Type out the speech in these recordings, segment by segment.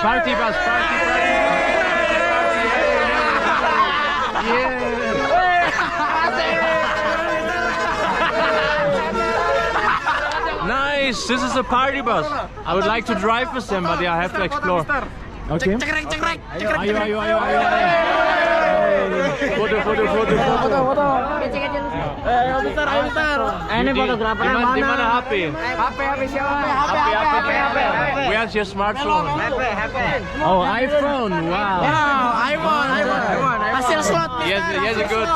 Party bus, party. Yeah. Nice. This is a party bus. I would like to drive with them, but yeah, I have to explore. Okay. Ayo. Foto. Ayo bentar. Ini fotografernya mana? Di mana HP? HP siapa? HP. Where's your smartphone? HP. Oh, iPhone. Wow. iPhone. Hasil slot. Yes, a good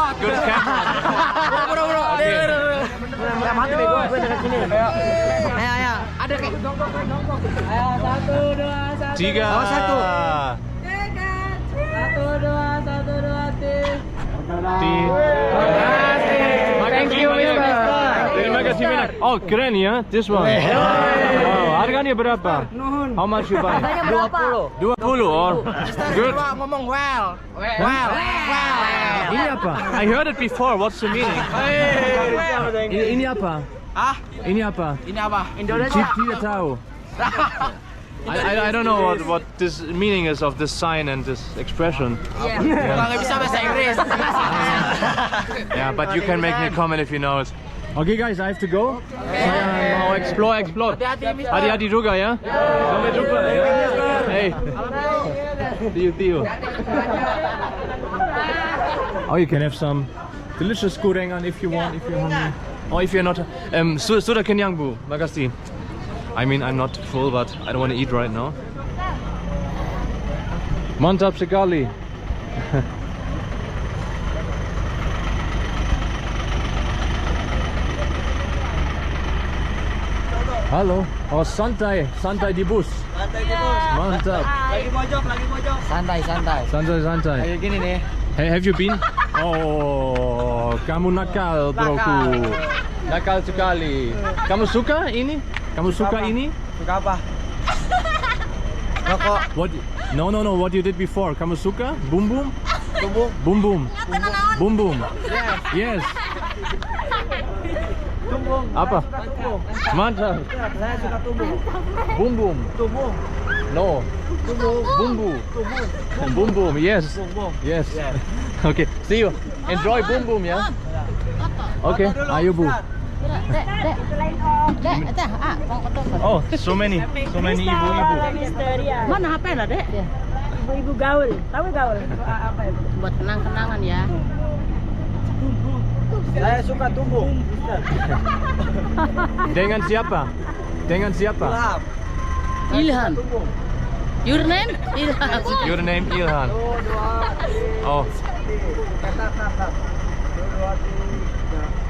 camera. Bro. Enggak mati bego, gue dekat sini. Ayo. Ada kayak. Ayo 1 2 1. 3. Oh, 1. 1 2 1 2 3. Thank you, Mister. Terima kasih banyak. Oh, keren ya, this one. Wow, harganya berapa? How much you buy? 20. Oh, good. Ngomong well. Ini apa? I heard it before. What's the meaning? Ini apa? Ini apa? Indonesia. Tidak tahu. I don't know what this meaning is of this sign and this expression. Nggak bisa bahasa Inggris. Yeah, but you can make me a comment if you know it. Okay guys, I have to go. Saya mau explore. Hati-hati juga ya. Sampai jumpa. Hey. See you. Oh, you can have some delicious gorengan if you want, if you're hungry. Or if you're not. Sudah kenyang Bu, makasih. I mean, I'm not full, but I don't want to eat right now. Mantap sekali. Halo. Oh, santai di bus. Mantap. Lagi mojok. Santai. Kayak gini nih. Hey, have you been? Oh, kamu nakal, broku. Nakal sekali. Kamu suka ini? Suka apa? Rokok. What? No. What you did before? Kamu suka? Boom. Yes. Tumbung. Apa? Mantap. Saya suka tumbung. Boom. Tumbung. No. Tumbung. Boom. Yes. Tumbung. Yes. Okay. See you. Enjoy boom ya. Okay. Ayo Bu. Oh, so many ibu-ibu. Mana HP lah, Dek? Ibu-ibu gaul. Tahu gaul? Apa itu? Buat kenang-kenangan ya. Saya suka tumbung. Dengan siapa? Ilham. Your name? Ilham. Your name Ilhan. Oh. Kata. 1 2 3.